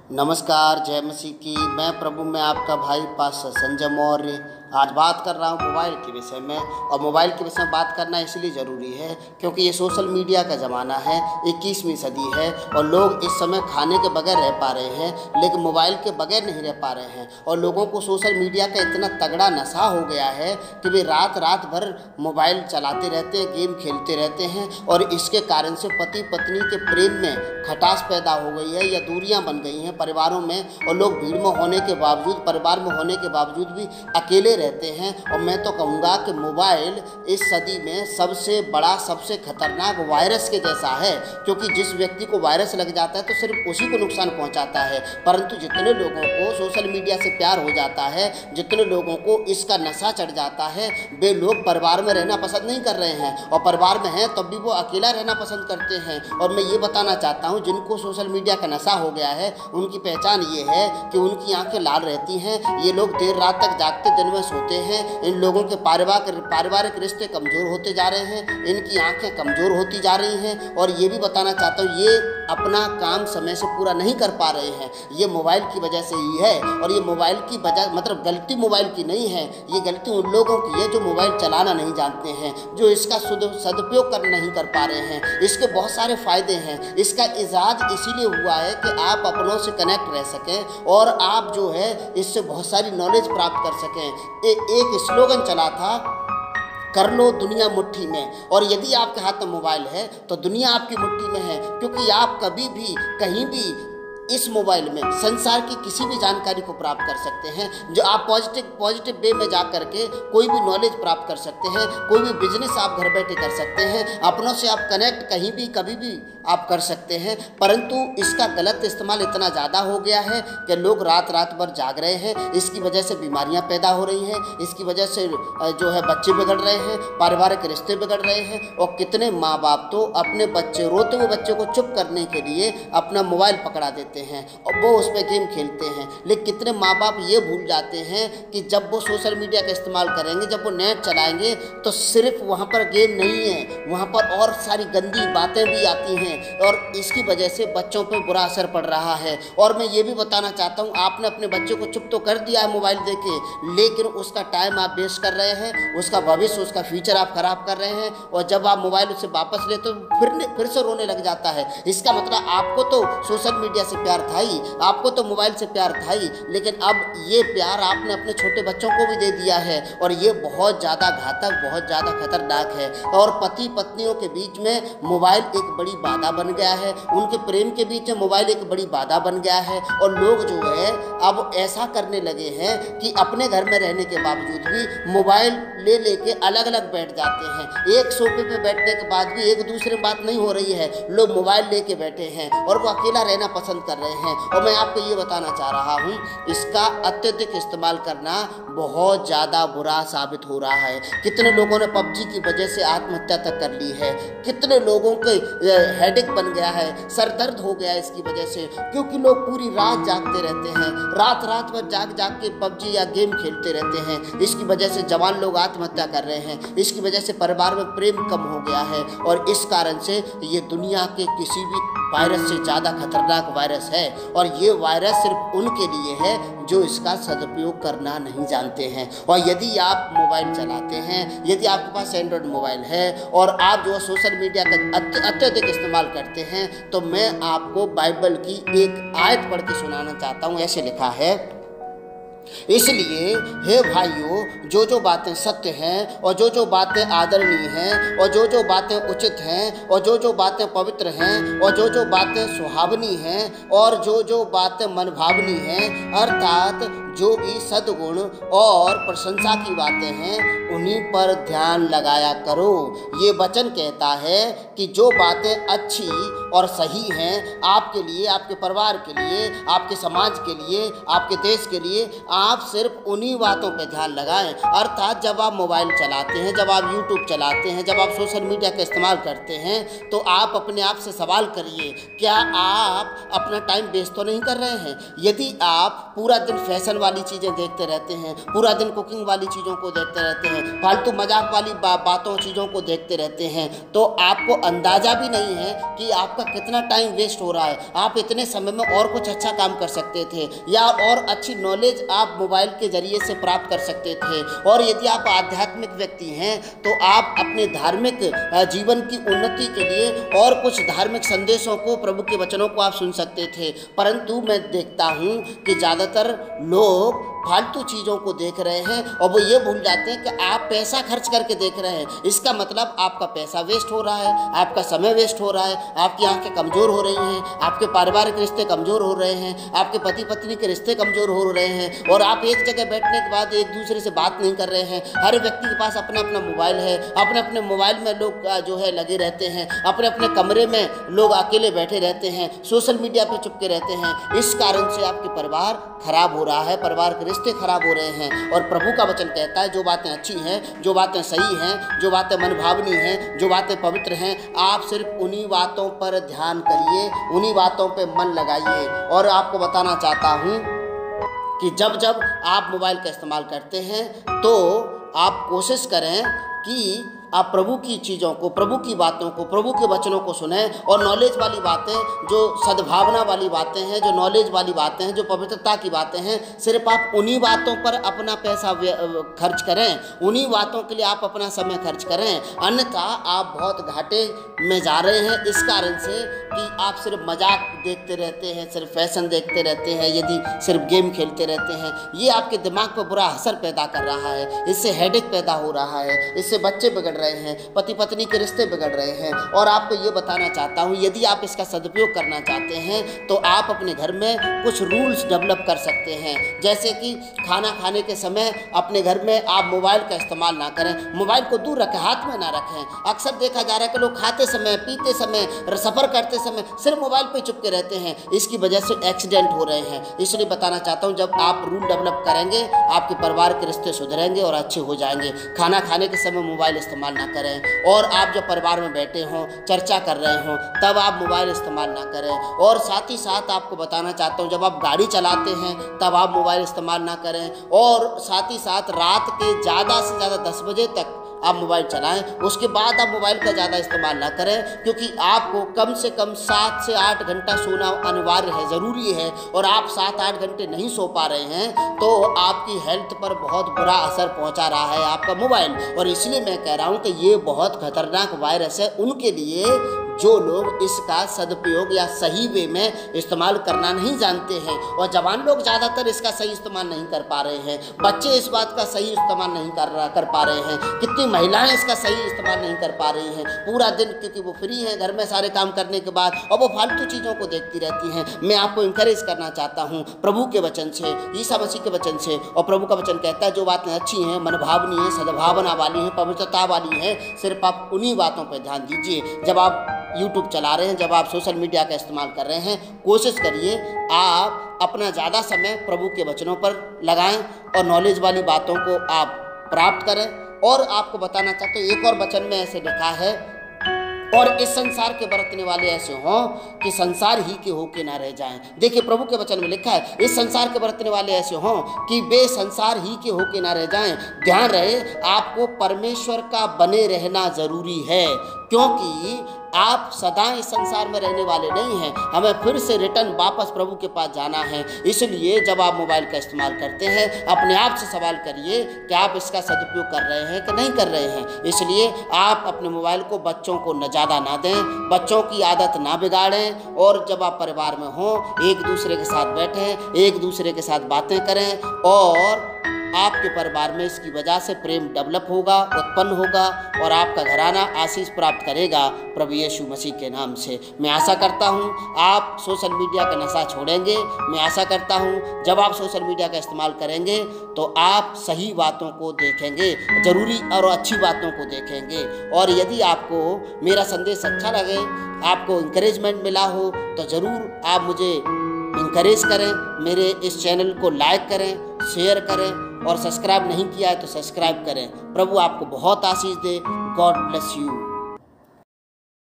नमस्कार, जय मसीह की। मैं प्रभु में आपका भाई पास्टर संजय मौर्य आज बात कर रहा हूँ मोबाइल के विषय में। और मोबाइल के विषय में बात करना इसलिए ज़रूरी है क्योंकि ये सोशल मीडिया का ज़माना है, 21वीं सदी है और लोग इस समय खाने के बगैर रह पा रहे हैं लेकिन मोबाइल के बगैर नहीं रह पा रहे हैं। और लोगों को सोशल मीडिया का इतना तगड़ा नशा हो गया है कि वे रात रात भर मोबाइल चलाते रहते हैं, गेम खेलते रहते हैं और इसके कारण से पति पत्नी के प्रेम में खटास पैदा हो गई है या दूरियां बन गई हैं परिवारों में। और लोग भीड़ में होने के बावजूद, परिवार में होने के बावजूद भी अकेले रहते हैं। और मैं तो कहूँगा कि मोबाइल इस सदी में सबसे बड़ा, सबसे खतरनाक वायरस के जैसा है, क्योंकि जिस व्यक्ति को वायरस लग जाता है तो सिर्फ उसी को नुकसान पहुँचाता है। परंतु जितने लोगों को सोशल मीडिया से प्यार हो जाता है, जितने लोगों को इसका नशा चढ़ जाता है, वे लोग परिवार में रहना पसंद नहीं कर रहे हैं और परिवार में हैं तब भी वो अकेला रहना पसंद करते हैं। और मैं ये बताना चाहता हूँ, जिनको सोशल मीडिया का नशा हो गया है उनकी पहचान ये है कि उनकी आंखें लाल रहती हैं। ये लोग देर रात तक जागते, दिन में सोते हैं। इन लोगों के पारिवारिक रिश्ते कमज़ोर होते जा रहे हैं, इनकी आंखें कमज़ोर होती जा रही हैं। और ये भी बताना चाहता हूँ, ये अपना काम समय से पूरा नहीं कर पा रहे हैं, ये मोबाइल की वजह से ही है। और ये मोबाइल की वजह मतलब गलती मोबाइल की नहीं है, ये गलती उन लोगों की है जो मोबाइल चलाना नहीं जानते हैं, जो इसका सदुपयोग कर नहीं कर पा रहे हैं। इसके बहुत सारे फ़ायदे हैं। इसका इजाद इसीलिए हुआ है कि आप अपनों से कनेक्ट रह सकें और आप जो है इससे बहुत सारी नॉलेज प्राप्त कर सकें। एक स्लोगन चला था, कर लो दुनिया मुट्ठी में। और यदि आपके हाथ में मोबाइल है तो दुनिया आपकी मुट्ठी में है, क्योंकि आप कभी भी कहीं भी इस मोबाइल में संसार की किसी भी जानकारी को प्राप्त कर सकते हैं। जो आप पॉजिटिव वे में जा करके कोई भी नॉलेज प्राप्त कर सकते हैं, कोई भी बिजनेस आप घर बैठे कर सकते हैं, अपनों से आप कनेक्ट कहीं भी कभी भी आप कर सकते हैं। परंतु इसका गलत इस्तेमाल इतना ज़्यादा हो गया है कि लोग रात रात भर जाग रहे हैं। इसकी वजह से बीमारियां पैदा हो रही हैं, इसकी वजह से जो है बच्चे बिगड़ रहे हैं, पारिवारिक रिश्ते बिगड़ रहे हैं। और कितने माँ बाप तो अपने बच्चे, रोते हुए बच्चे को चुप करने के लिए अपना मोबाइल पकड़ा देते हैं और वो उस पर गेम खेलते हैं। लेकिन कितने माँ बाप ये भूल जाते हैं कि जब वो सोशल मीडिया का इस्तेमाल करेंगे, जब वो नेट चलाएंगे तो सिर्फ वहाँ पर गेम नहीं है, वहाँ पर और सारी गंदी बातें भी आती हैं और इसकी वजह से बच्चों पर बुरा असर पड़ रहा है। और मैं ये भी बताना चाहता हूँ, आपने अपने बच्चे को चुप तो कर दिया है मोबाइल देके, लेकिन उसका टाइम आप वेस्ट कर रहे हैं, उसका भविष्य, उसका फ्यूचर आप खराब कर रहे हैं। और जब आप मोबाइल उससे वापस लेते तो फिर से रोने लग जाता है। इसका मतलब आपको तो सोशल मीडिया से प्यार था ही, आपको तो मोबाइल से प्यार था ही, लेकिन अब ये प्यार आपने अपने छोटे बच्चों को भी दे दिया है। और ये बहुत ज़्यादा घातक, बहुत ज़्यादा खतरनाक है। और पति पत्नियों के बीच में मोबाइल एक बड़ी बाधा बन गया है, उनके प्रेम के बीच में मोबाइल एक बड़ी बाधा बन गया है। और लोग जो है अब ऐसा करने लगे हैं कि अपने घर में रहने के बावजूद भी मोबाइल ले लेके अलग अलग बैठ जाते हैं। एक सोफे पे बैठने के बाद भी एक दूसरे में बात नहीं हो रही है, लोग मोबाइल लेके बैठे हैं और वो अकेला रहना पसंद कर रहे हैं। और मैं आपको ये बताना चाह रहा हूँ, इसका अत्यधिक इस्तेमाल करना बहुत ज़्यादा बुरा साबित हो रहा है। कितने लोगों ने पबजी की वजह से आत्महत्या तक कर ली है, कितने लोगों के हेडेक बन गया है, सर दर्द हो गया है इसकी वजह से, क्योंकि लोग पूरी रात जागते रहते हैं, रात रात भर जाग जाग के पबजी या गेम खेलते रहते हैं। इसकी वजह से जवान लोग आत्महत्या कर रहे हैं, इसकी वजह से परिवार में प्रेम कम हो गया है। और इस कारण से ये दुनिया के किसी भी वायरस से ज़्यादा खतरनाक वायरस है। और ये वायरस सिर्फ उनके लिए है जो इसका सदुपयोग करना नहीं जानते हैं। और यदि आप मोबाइल चलाते हैं, यदि आपके पास एंड्रॉयड मोबाइल है और आप जो सोशल मीडिया का अत्यधिक इस्तेमाल करते हैं, तो मैं आपको बाइबल की एक आयत पढ़ के सुनाना चाहता हूँ। ऐसे लिखा है, इसलिए हे भाइयों, जो जो बातें सत्य हैं और जो जो बातें आदरणीय हैं और जो जो बातें उचित हैं और जो जो बातें पवित्र हैं और जो जो बातें सुहावनी हैं और जो जो बातें मनभावनी हैं, अर्थात जो भी सद्गुण और प्रशंसा की बातें हैं, उन्हीं पर ध्यान लगाया करो। ये वचन कहता है कि जो बातें अच्छी और सही हैं आपके लिए, आपके परिवार के लिए, आपके समाज के लिए, आपके देश के लिए, आप सिर्फ उन्हीं बातों पर ध्यान लगाएं। अर्थात जब आप मोबाइल चलाते हैं, जब आप यूट्यूब चलाते हैं, जब आप सोशल मीडिया का इस्तेमाल करते हैं, तो आप अपने आप से सवाल करिए, क्या आप अपना टाइम वेस्ट तो नहीं कर रहे हैं? यदि आप पूरा दिन फैशन वाली चीज़ें देखते रहते हैं, पूरा दिन कुकिंग वाली चीज़ों को देखते रहते हैं, फालतू मजाक वाली बातों चीज़ों को देखते रहते हैं, तो आपको अंदाज़ा भी नहीं है कि आपका कितना टाइम वेस्ट हो रहा है। आप इतने समय में और कुछ अच्छा काम कर सकते थे, या और अच्छी नॉलेज आप मोबाइल के ज़रिए से प्राप्त कर सकते थे। और यदि आप आध्यात्मिक व्यक्ति हैं तो आप अपने धार्मिक जीवन की उन्नति के लिए और कुछ धार्मिक संदेशों को, प्रभु के वचनों को आप सुन सकते थे। परंतु मैं देखता हूँ कि ज़्यादातर लोग फालतू चीज़ों को देख रहे हैं और वो ये भूल जाते हैं कि आप पैसा खर्च करके देख रहे हैं। इसका मतलब आपका पैसा वेस्ट हो रहा है, आपका समय वेस्ट हो रहा है, आपकी आंखें कमज़ोर हो रही हैं, आपके पारिवारिक रिश्ते कमज़ोर हो रहे हैं, आपके पति पत्नी के रिश्ते कमज़ोर हो रहे हैं, और आप एक जगह बैठने के बाद एक दूसरे से बात नहीं कर रहे हैं। हर व्यक्ति के पास अपना अपना मोबाइल है, अपने अपने मोबाइल में लोग जो है लगे रहते हैं, अपने अपने कमरे में लोग अकेले बैठे रहते हैं, सोशल मीडिया पर चिपके रहते हैं। इस कारण से आपके परिवार खराब हो रहा है, परिवार के रिश्ते खराब हो रहे हैं। और प्रभु का वचन कहता है जो बातें अच्छी हैं, जो बातें सही हैं, जो बातें मनभावनी हैं, जो बातें पवित्र हैं, आप सिर्फ उन्हीं बातों पर ध्यान करिए, उन्हीं बातों पे मन लगाइए। और आपको बताना चाहता हूँ कि जब जब आप मोबाइल का इस्तेमाल करते हैं तो आप कोशिश करें कि आप प्रभु की चीज़ों को, प्रभु की बातों को, प्रभु के वचनों को सुनें, और नॉलेज वाली बातें, जो सद्भावना वाली बातें हैं, जो नॉलेज वाली बातें हैं, जो पवित्रता की बातें हैं, सिर्फ आप उन्हीं बातों पर अपना पैसा खर्च करें, उन्हीं बातों के लिए आप अपना समय खर्च करें। अन्यथा आप बहुत घाटे में जा रहे हैं, इस कारण से कि आप सिर्फ मजाक देखते रहते हैं, सिर्फ फैशन देखते रहते हैं, यदि सिर्फ गेम खेलते रहते हैं। ये आपके दिमाग पर बुरा असर पैदा कर रहा है, इससे हेडेक पैदा हो रहा है, इससे बच्चे बिगड़ रहे हैं, पति पत्नी के रिश्ते बिगड़ रहे हैं। और आपको ये बताना चाहता हूँ, यदि आप इसका सदुपयोग करना चाहते हैं तो आप अपने घर में कुछ रूल्स डेवलप कर सकते हैं। जैसे कि खाना खाने के समय अपने घर में आप मोबाइल का इस्तेमाल ना करें, मोबाइल को दूर रखें, हाथ में ना रखें। अक्सर देखा जा रहा है कि लोग खाते समय, पीते समय, सफ़र करते समय सिर्फ मोबाइल पे चिपके रहते हैं, इसकी वजह से एक्सीडेंट हो रहे हैं। इसलिए बताना चाहता हूँ, जब आप रूल डेवलप करेंगे आपके परिवार के रिश्ते सुधरेंगे और अच्छे हो जाएंगे। खाना खाने के समय मोबाइल इस्तेमाल ना करें, और आप जब परिवार में बैठे हों, चर्चा कर रहे हों, तब आप मोबाइल इस्तेमाल ना करें। और साथ ही साथ आपको बताना चाहता हूँ, जब आप गाड़ी चलाते हैं तब आप मोबाइल इस्तेमाल ना करें। और साथ ही साथ रात के ज़्यादा से ज़्यादा 10 बजे तक आप मोबाइल चलाएं, उसके बाद आप मोबाइल का ज़्यादा इस्तेमाल ना करें, क्योंकि आपको कम से कम 7 से 8 घंटा सोना अनिवार्य है, ज़रूरी है। और आप 7-8 घंटे नहीं सो पा रहे हैं तो आपकी हेल्थ पर बहुत बुरा असर पहुंचा रहा है आपका मोबाइल। और इसलिए मैं कह रहा हूं कि ये बहुत खतरनाक वायरस है उनके लिए जो लोग इसका सदुपयोग या सही वे में इस्तेमाल करना नहीं जानते हैं। और जवान लोग ज़्यादातर इसका सही इस्तेमाल नहीं कर पा रहे हैं, बच्चे इस बात का सही इस्तेमाल नहीं कर पा रहे हैं, कितनी महिलाएं इसका सही इस्तेमाल नहीं कर पा रही हैं। पूरा दिन क्योंकि वो फ्री हैं घर में सारे काम करने के बाद, और वो फालतू चीज़ों को देखती रहती हैं। मैं आपको इंकरेज करना चाहता हूँ प्रभु के वचन से, ईसा मसीह के वचन से। और प्रभु का वचन कहता है जो बातें अच्छी हैं, मनभावनी हैं, सद्भावना वाली हैं, पवित्रता वाली हैं, सिर्फ आप उन्हीं बातों पर ध्यान दीजिए। जब आप यूट्यूब चला रहे हैं, जब आप सोशल मीडिया का इस्तेमाल कर रहे हैं, कोशिश करिए आप अपना ज़्यादा समय प्रभु के वचनों पर लगाएं और नॉलेज वाली बातों को आप प्राप्त करें। और आपको बताना चाहते हैं, एक और वचन में ऐसे लिखा है, और इस संसार के बरतने वाले ऐसे हों कि संसार ही के होके ना रह जाएं। देखिए प्रभु के वचन में लिखा है, इस संसार के बरतने वाले ऐसे हों कि वे संसार ही के होके ना रह जाएं। ध्यान रहे, आपको परमेश्वर का बने रहना जरूरी है, क्योंकि आप सदा इस संसार में रहने वाले नहीं हैं। हमें फिर से रिटर्न वापस प्रभु के पास जाना है। इसलिए जब आप मोबाइल का इस्तेमाल करते हैं, अपने आप से सवाल करिए कि आप इसका सदुपयोग कर रहे हैं कि नहीं कर रहे हैं। इसलिए आप अपने मोबाइल को बच्चों को न ज़्यादा ना दें, बच्चों की आदत ना बिगाड़ें। और जब आप परिवार में हों, एक दूसरे के साथ बैठें, एक दूसरे के साथ बातें करें, और आपके परिवार में इसकी वजह से प्रेम डेवलप होगा, उत्पन्न होगा, और आपका घराना आशीष प्राप्त करेगा प्रभु यीशु मसीह के नाम से। मैं आशा करता हूँ आप सोशल मीडिया का नशा छोड़ेंगे। मैं आशा करता हूँ जब आप सोशल मीडिया का इस्तेमाल करेंगे तो आप सही बातों को देखेंगे, ज़रूरी और अच्छी बातों को देखेंगे। और यदि आपको मेरा संदेश अच्छा लगे, आपको इंकरेजमेंट मिला हो, तो ज़रूर आप मुझे इंकरेज करें, मेरे इस चैनल को लाइक करें, शेयर करें, और सब्सक्राइब नहीं किया है तो सब्सक्राइब करें। प्रभु आपको बहुत आशीष दे। God bless you.